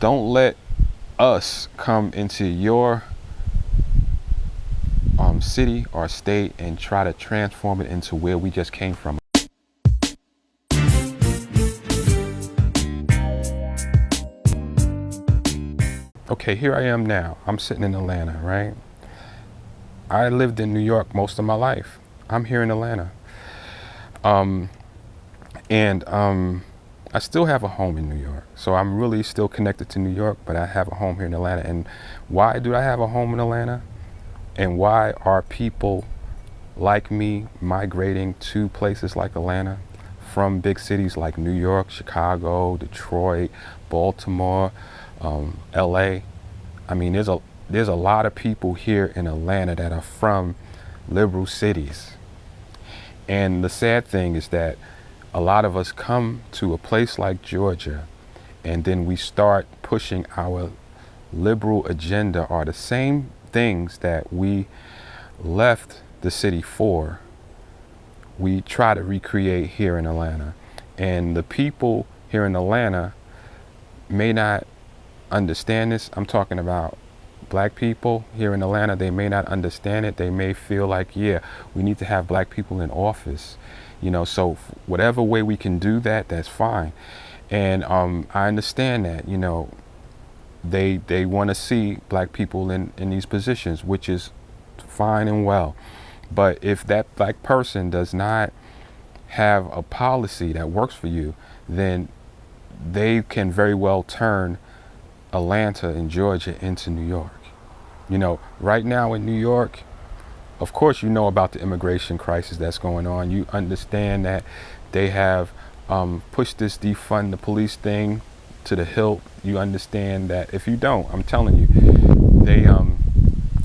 Don't let us come into your city or state and try to transform it into where we just came from. Okay, here I am now. I'm sitting in Atlanta, right? I lived in New York most of my life. I'm here in Atlanta. And I still have a home in New York. So I'm really still connected to New York, but I have a home here in Atlanta. And why do I have a home in Atlanta? And why are people like me migrating to places like Atlanta from big cities like New York, Chicago, Detroit, Baltimore, LA? I mean, there's a lot of people here in Atlanta that are from liberal cities. And the sad thing is that a lot of us come to a place like Georgia and then we start pushing our liberal agenda, or the same things that we left the city for, we try to recreate here in Atlanta. And the people here in Atlanta may not understand this. I'm talking about black people here in Atlanta. They may not understand it. They may feel like, yeah, we need to have black people in office, so whatever way we can do that, that's fine. And I understand that, they want to see black people in these positions, which is fine and well. But if that black person does not have a policy that works for you, then they can very well turn Atlanta and Georgia into New York. Right now in New York, of course, you know about the immigration crisis that's going on. You understand that they have pushed this defund the police thing to the hilt. You understand that if you don't, I'm telling you, they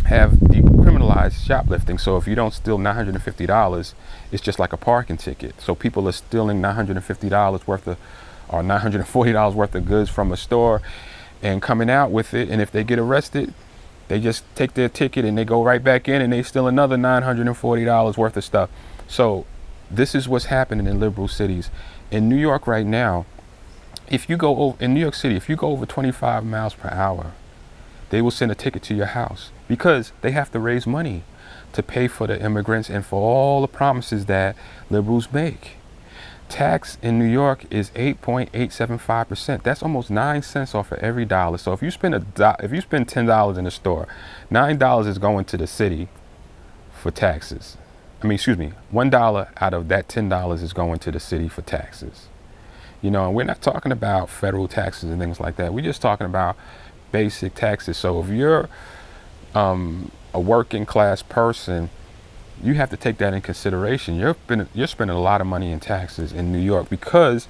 have decriminalized shoplifting. So if you don't steal $950, it's just like a parking ticket. So people are stealing $950 worth of, or $940 worth of goods from a store and coming out with it. And if they get arrested, they just take their ticket and they go right back in and they steal another $940 worth of stuff. So this is what's happening in liberal cities. In New York right now, in New York City, if you go over 25 miles per hour, they will send a ticket to your house because they have to raise money to pay for the immigrants and for all the promises that liberals make. Tax in New York is 8.875%. That's almost 9 cents off of every dollar. So if you spend $10 in the store, $9 is going to the city for taxes. $1 out of that $10 is going to the city for taxes. And we're not talking about federal taxes and things like that. We're just talking about basic taxes. So if you're a working class person, you have to take that in consideration. You're spending a lot of money in taxes in New York, because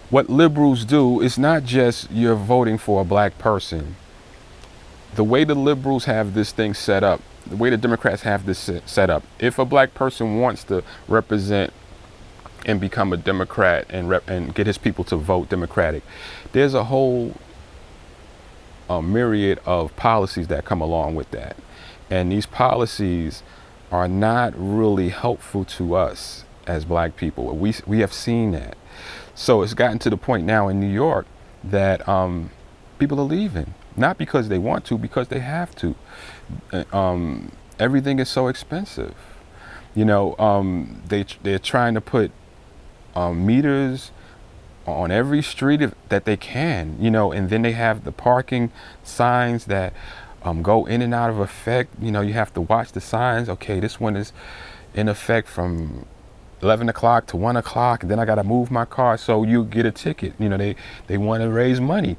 what liberals do is not just you're voting for a black person. The way the liberals have this thing set up, the way the Democrats have this set up, if a black person wants to represent and become a Democrat and get his people to vote Democratic, there's a whole myriad of policies that come along with that. And these policies are not really helpful to us as black people. We have seen that. So it's gotten to the point now in New York that people are leaving, not because they want to, because they have to. Everything is so expensive. They're trying to put meters on every street that they can, and then they have the parking signs that go in and out of effect. You have to watch the signs. Okay, this one is in effect from 11 o'clock to 1 o'clock, and then I got to move my car, so you get a ticket. They want to raise money.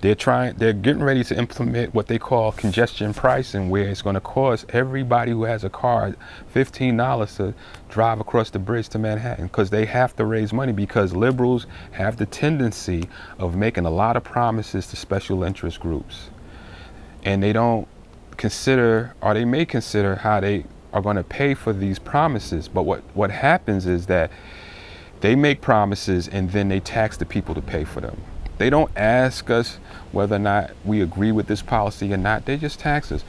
They're getting ready to implement what they call congestion pricing, where it's going to cost everybody who has a car $15 to drive across the bridge to Manhattan, because they have to raise money, because liberals have the tendency of making a lot of promises to special interest groups. And they don't consider, or they may consider, how they are going to pay for these promises. But what happens is that they make promises and then they tax the people to pay for them. They don't ask us whether or not we agree with this policy or not. They just tax us.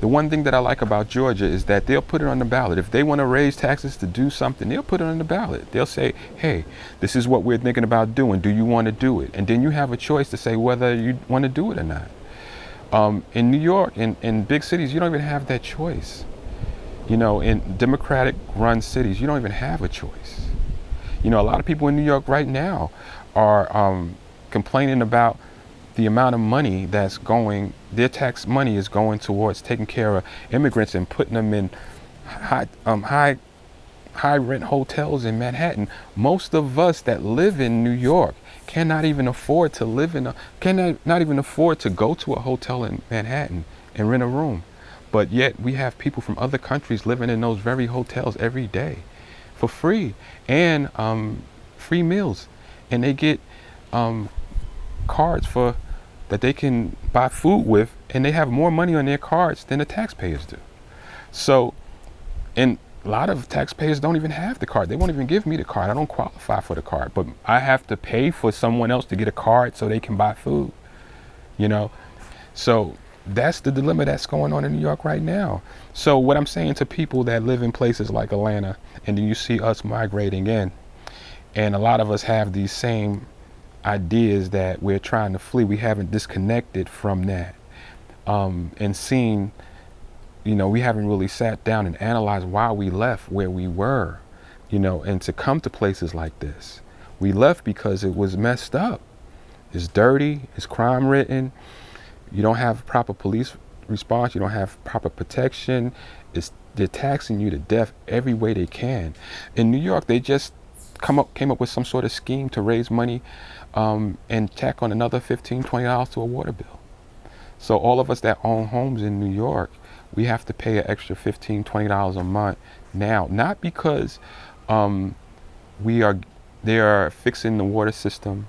The one thing that I like about Georgia is that they'll put it on the ballot. If they want to raise taxes to do something, they'll put it on the ballot. They'll say, hey, this is what we're thinking about doing. Do you want to do it? And then you have a choice to say whether you want to do it or not. In New York, in big cities, you don't even have that choice. You know, in Democratic run cities, you don't even have a choice. You know, a lot of people in New York right now are complaining about the amount of money that's going, their tax money is going towards taking care of immigrants and putting them in high rent hotels in Manhattan. Most of us that live in New York cannot even afford to cannot even afford to go to a hotel in Manhattan and rent a room. But yet we have people from other countries living in those very hotels every day for free, and free meals, and they get cards that they can buy food with, and they have more money on their cards than the taxpayers do. So, and a lot of taxpayers don't even have the card. They won't even give me the card. I don't qualify for the card, but I have to pay for someone else to get a card so they can buy food, you know? So that's the dilemma that's going on in New York right now. So what I'm saying to people that live in places like Atlanta, and then you see us migrating in, and a lot of us have these same ideas that we're trying to flee. We haven't disconnected from that, and seen, you know, we haven't really sat down and analyzed why we left where we were, you know, and to come to places like this. We left because it was messed up. It's dirty, it's crime ridden. You don't have proper police response. You don't have proper protection. They're taxing you to death every way they can. In New York, they just came up with some sort of scheme to raise money and tack on another $15, $20 to a water bill. So all of us that own homes in New York, we have to pay an extra $15, $20 a month now. Not because they are fixing the water system,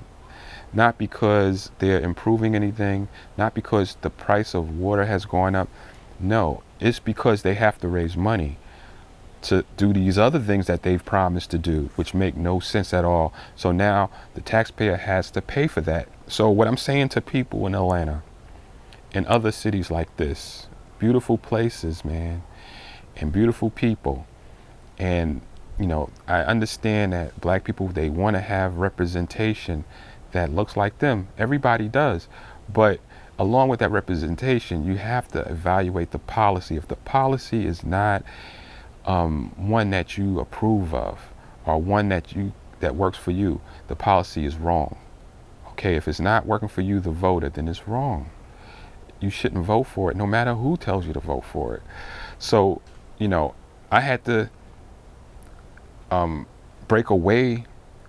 not because they're improving anything, not because the price of water has gone up. No, it's because they have to raise money to do these other things that they've promised to do, which make no sense at all. So now the taxpayer has to pay for that. So what I'm saying to people in Atlanta and other cities like this, beautiful places, man, and beautiful people. And, you know, I understand that black people, they want to have representation that looks like them. Everybody does. But along with that representation, you have to evaluate the policy. If the policy is not one that you approve of, or one that works for you, the policy is wrong. Okay, if it's not working for you, the voter, then it's wrong. You shouldn't vote for it, no matter who tells you to vote for it. So, you know, I had to break away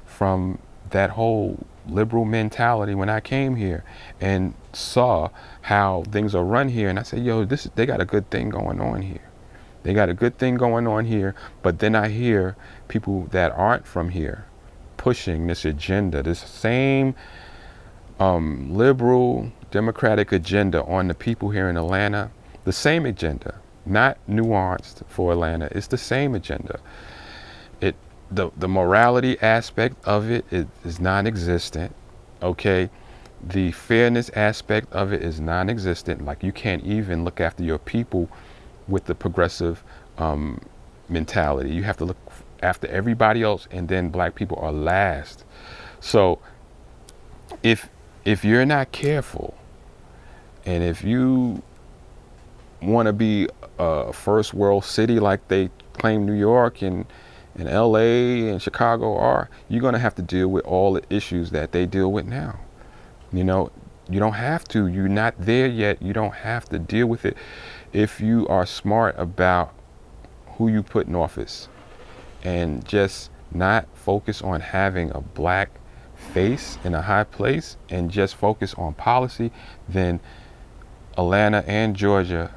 from that whole liberal mentality when I came here and saw how things are run here. And I said, yo, they got a good thing going on here. They got a good thing going on here. But then I hear people that aren't from here pushing this agenda, this same liberal democratic agenda on the people here in Atlanta. The same agenda, not nuanced for Atlanta. It's the same agenda. The morality aspect of it is non-existent. Okay, the fairness aspect of it is non-existent. Like, you can't even look after your people with the progressive mentality. You have to look after everybody else, and then black people are last. So if you're not careful, and if you want to be a first world city like they claim New York and LA and Chicago are, you're going to have to deal with all the issues that they deal with now. You know, you don't have to. You're not there yet. You don't have to deal with it if you are smart about who you put in office, and just not focus on having a black face in a high place and just focus on policy. Then Atlanta and Georgia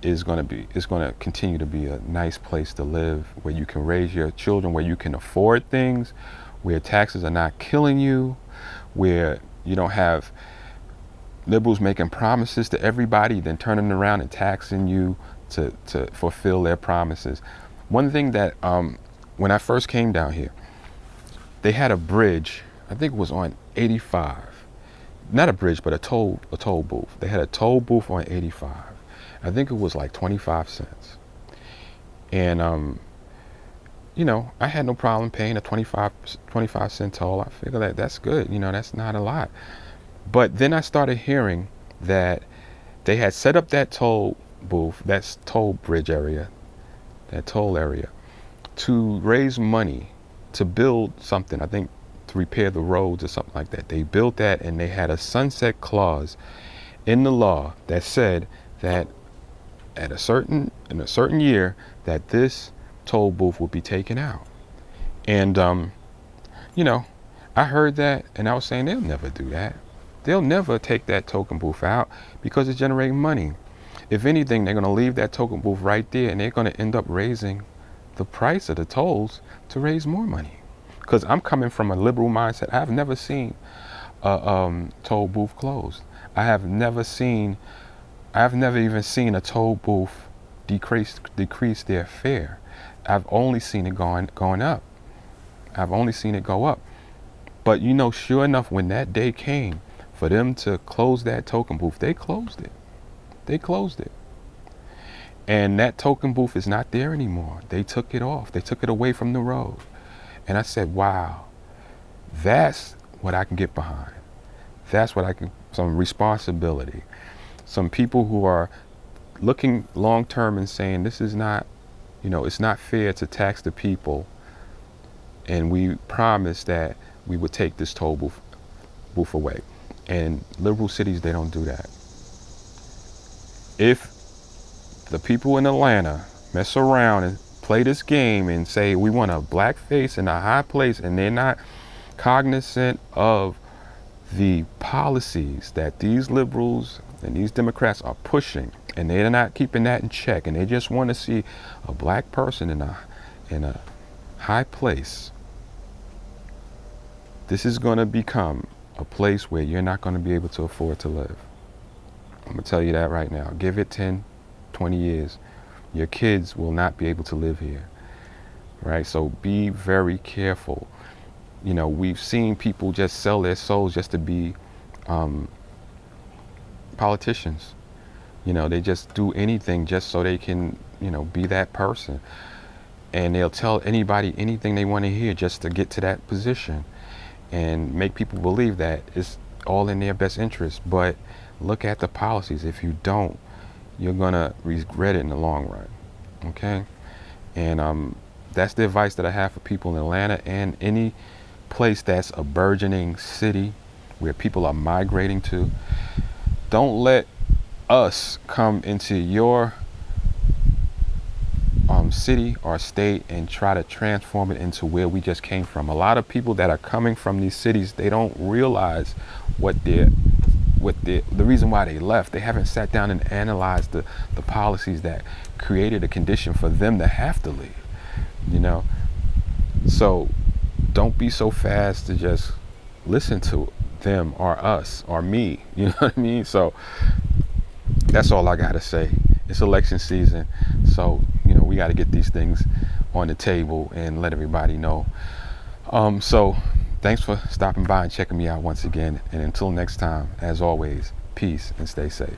is going to continue to be a nice place to live, where you can raise your children, where you can afford things, where taxes are not killing you, where you don't have liberals making promises to everybody, then turning around and taxing you to fulfill their promises. One thing that when I first came down here, they had a bridge, I think it was on 85. Not a bridge, but a toll booth. They had a toll booth on 85. I think it was like 25 cents. And I had no problem paying a 25 cent toll. I figured that's good. That's not a lot. But then I started hearing that they had set up that toll booth, that's toll bridge area, that toll area, to raise money to build something, I think to repair the roads or something like that. They built that, and they had a sunset clause in the law that said that in a certain year that this toll booth would be taken out. And I heard that, and I was saying they'll never do that. They'll never take that token booth out because it's generating money. If anything, they're going to leave that token booth right there, and they're going to end up raising the price of the tolls to raise more money. Because I'm coming from a liberal mindset. I've never seen a toll booth closed. I've never even seen a toll booth decrease their fare. I've only seen it going up. I've only seen it go up. But sure enough, when that day came for them to close that token booth, they closed it. They closed it. And that token booth is not there anymore. They took it off. They took it away from the road. And I said, wow, that's what I can get behind. That's what some responsibility. Some people who are looking long term and saying this is not, it's not fair to tax the people. And we promised that we would take this toll booth away. And liberal cities, they don't do that. If the people in Atlanta mess around and play this game and say we want a black face in a high place, and they're not cognizant of the policies that these liberals and these Democrats are pushing, and they're not keeping that in check, and they just want to see a black person in a high place, this is going to become a place where you're not going to be able to afford to live. I'm going to tell you that right now. Give it 10, 20 years. Your kids will not be able to live here, right? So be very careful. We've seen people just sell their souls just to be politicians. They just do anything just so they can, be that person. And they'll tell anybody anything they want to hear just to get to that position and make people believe that it's all in their best interest. But look at the policies. If you don't, you're going to regret it in the long run. Okay? And that's the advice that I have for people in Atlanta and any place that's a burgeoning city where people are migrating to. Don't let us come into your city or state and try to transform it into where we just came from. A lot of people that are coming from these cities, they don't realize the reason why they left. They haven't sat down and analyzed the policies that created a condition for them to have to leave. So don't be so fast to just listen to them or us or me. You know what I mean? So that's all I gotta say. It's election season, so we got to get these things on the table and let everybody know. So thanks for stopping by and checking me out once again. And until next time, as always, peace and stay safe.